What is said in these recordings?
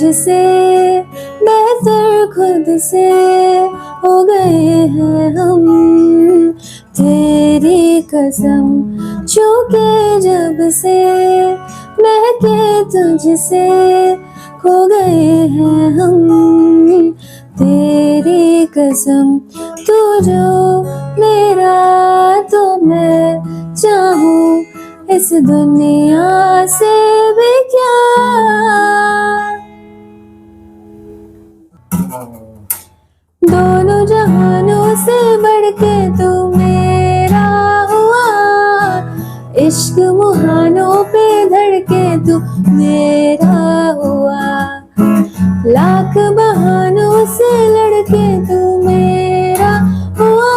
तुझसे बेहतर खुद से हो गए हैं हम। तेरी कसम चूके जब से महके तुझसे खो गए हैं हम। तेरी कसम तू जो मेरा तो मैं चाहूँ इस दुनिया से भी क्या। दोनों जहानों से बढ़ के तू मेरा हुआ। इश्क मुहानों पे धड़के तू मेरा हुआ। लाख बहानों से लड़के तू मेरा हुआ।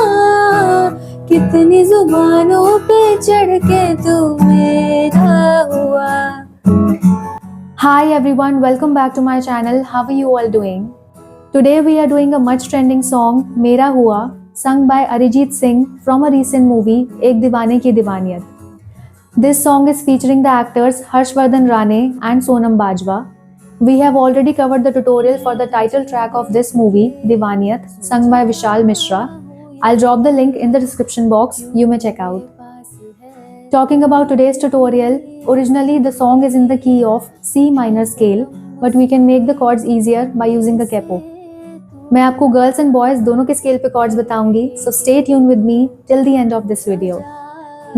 कितनी जुबानों पे चढ़ के तू मेरा हुआ। Hi everyone, welcome back to my channel. How are you all doing? Today we are doing a much trending song Mera Hua, sung by Arijit Singh from a recent movie Ek Deewane Ki Diwaniyat. This song is featuring the actors Harshvardhan Rane and Sonam Bajwa. We have already covered the tutorial for the title track of this movie, Diwaniyat, sung by Vishal Mishra. I'll drop the link in the description box, you may check out. Talking about today's tutorial, originally the song is in the key of C minor scale, but we can make the chords easier by using a capo. मैं आपको girls and boys दोनों के scale पे chords बताऊंगी, so stay tune with me till the end of this video.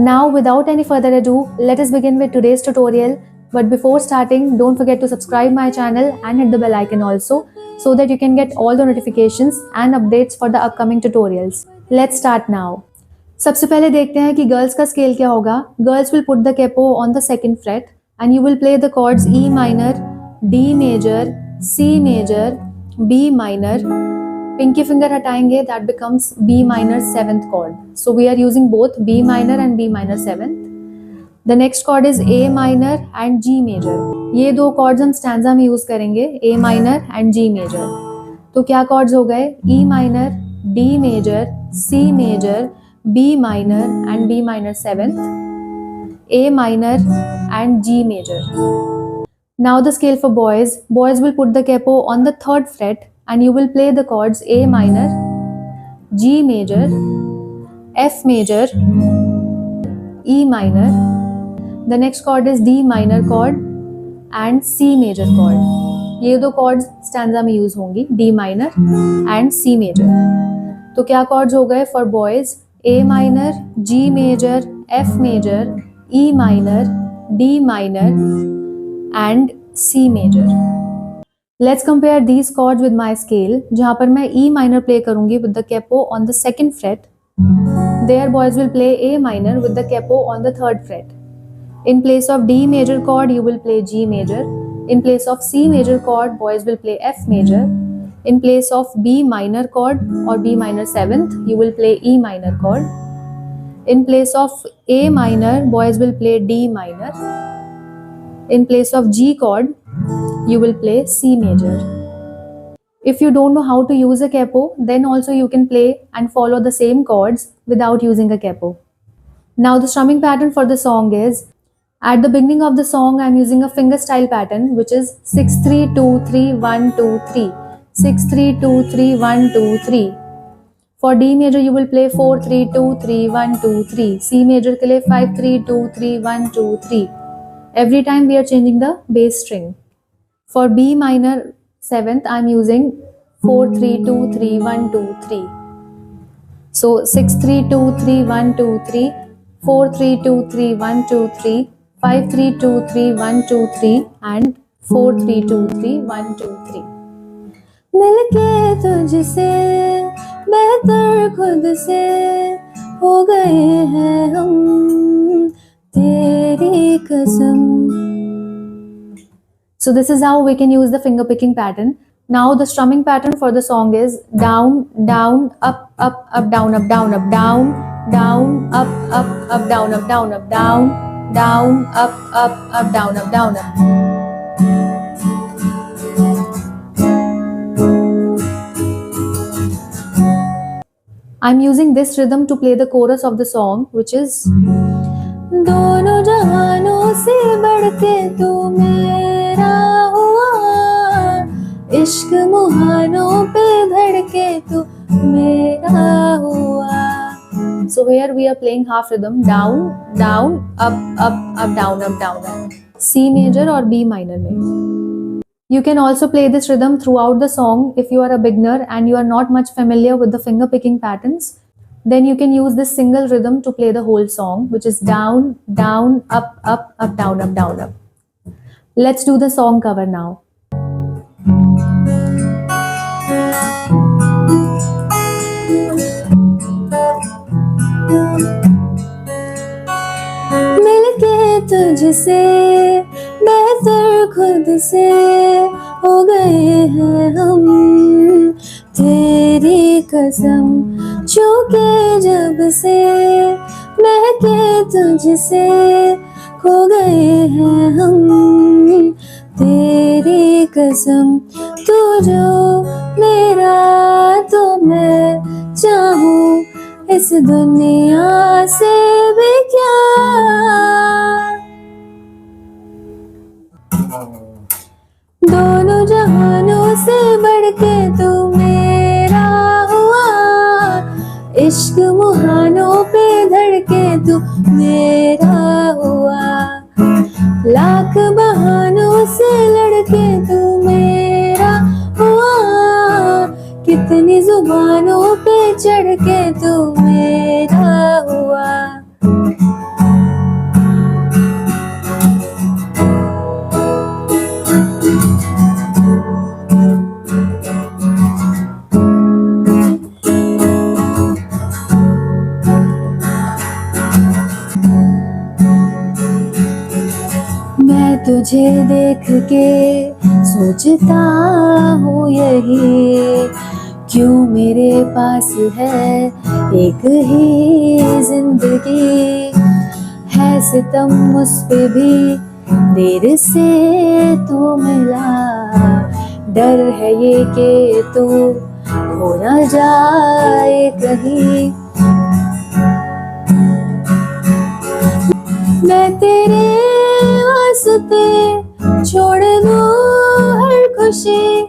Now without any further ado, let us begin with today's tutorial. But before starting, don't forget to subscribe my channel and hit the bell icon also, so that you can get all the notifications and updates for the upcoming tutorials. Let's start now. सबसे पहले देखते हैं कि girls का scale क्या होगा. Girls will put the capo on the second fret and you will play the chords E minor, D major, C major, B minor. Pinky finger हटाएंगे, that becomes B minor 7th chord. So we are using both B minor and B minor 7th. The next chord is A minor and G major. ये दो chords हम stanza में use करेंगे, A minor and G major. तो क्या chords हो गए? E minor, D major, C major, B minor and B minor 7th, A minor and G major. Now the scale for boys. Boys will put the capo on the third fret and you will play the chords A minor, G major, F major, E minor. The next chord is D minor chord and C major chord. ये दो chords stanza में use होंगी, D minor and C major. तो क्या chords हो गए for boys? A minor, G major, F major, E minor, D minor and C major. Let's compare these chords with my scale. जहाँ पर मैं E minor play करूँगी with the capo on the second fret. There boys will play A minor with the capo on the third fret. In place of D major chord, you will play G major. In place of C major chord, boys will play F major. In place of B minor chord or B minor 7th, you will play E minor chord. In place of A minor, boys will play D minor. In place of G chord, you will play C major. If you don't know how to use a capo, then also you can play and follow the same chords without using a capo. Now the strumming pattern for the song is, at the beginning of the song I am using a finger style pattern which is 6-3-2-3-1-2-3, 6-3-2-3-1-2-3. For D major you will play 4-3-2-3-1-2-3, C major के लिए 5-3-2-3-1-2-3. Every time we are changing the bass string. For B minor 7th, I am using 4-3-2-3-1-2-3. So 6-3-2-3-1-2-3, 4-3-2-3-1-2-3, 5-3-2-3-1-2-3 and 4-3-2-3-1-2-3. मिलके तुझसे बेहतर खुद से हो गए हैं हम, तेरी कसम. So this is how we can use the finger picking pattern. Now the strumming pattern for the song is down, down, up, up, up, down, up, down, up, down, down, up, up, up, down, up, down, up, down, down, up, up, up, down, up, down, up. I'm using this rhythm to play the chorus of the song, which is दोनों जहानों से बढ़ के तू मेरा हुआ. इश्क मुहानों पे धड़के तू मेरा हुआ. So here we are playing half rhythm, down, down, up, up, up, down, up, down, up. C major or B minor में. You can also play this rhythm throughout the song if you are a beginner and you are not much familiar with the finger picking patterns. Then you can use this single rhythm to play the whole song, which is down, down, up, up, up, down, up, down, up. Let's do the song cover now. मिलके तुझसे बेहतर खुद से हो गए हैं हम, तेरी कसम छूके जब से महके तुझसे खो गए हैं हम, तेरी कसम. तू जो मेरा तो मैं चाहूं इस दुनिया से भी क्या. दोनों जहानों से बढ़ के तू मेरा हुआ, इश्क मुहानों पे धड़के तू मेरा हुआ, लाख बहानों से लड़के तू मेरा हुआ, कितनी जुबानों पे चढ़ के तू मेरा हुआ. मैं तुझे देख के सोचता हूँ यही, क्यों मेरे पास है एक ही जिंदगी, है सितम मुझ पे भी देर से तू मिला, डर है ये कि तू हो न जाए कहीं. मैं तेरे वास्ते छोड़ दूँ हर खुशी,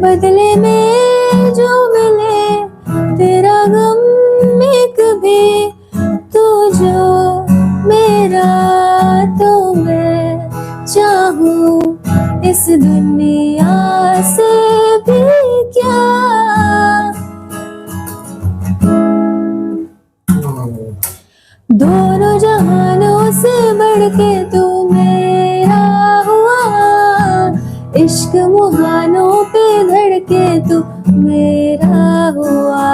बदले में जो मिले तेरा गम एक भी, तू जो मेरा तो मैं चाहूँ इस दुनिया से भी क्या. दोनों जहानों से बढ़ के तू मेरा हुआ, इश्क मुहानों पे धड़के तू मेरा हुआ,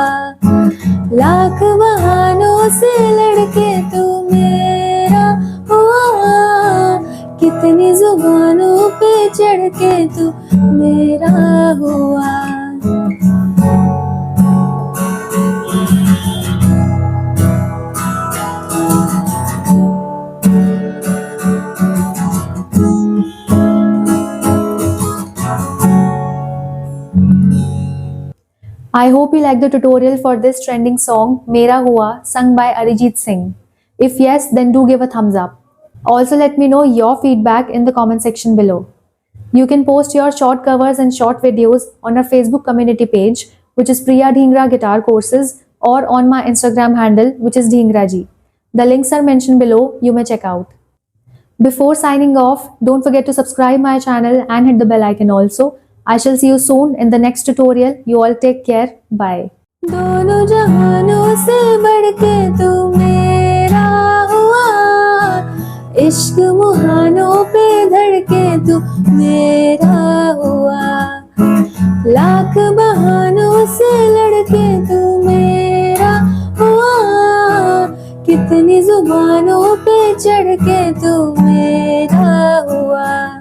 लाख बहानों से लड़के तू मेरा हुआ, कितनी जुबानों पे चढ़ के तू मेरा हुआ. I hope you like the tutorial for this trending song Mera Hua sung by Arijit Singh. If yes, then do give a thumbs up. Also let me know your feedback in the comment section below. You can post your short covers and short videos on our Facebook community page, which is Priya Dhingra Guitar Courses, or on my Instagram handle, which is Dhingraji. The links are mentioned below, you may check out. Before signing off, don't forget to subscribe my channel and hit the bell icon also. I shall see you soon in the next tutorial. You all take care. Bye. दोनों जहानों से बढ़ के तू मेरा हुआ, इश्क मुहानों पे धड़के तू मेरा हुआ, लाख बहानों से लड़के तू मेरा हुआ, कितनी जुबानों पे चढ़ के तू मेरा हुआ.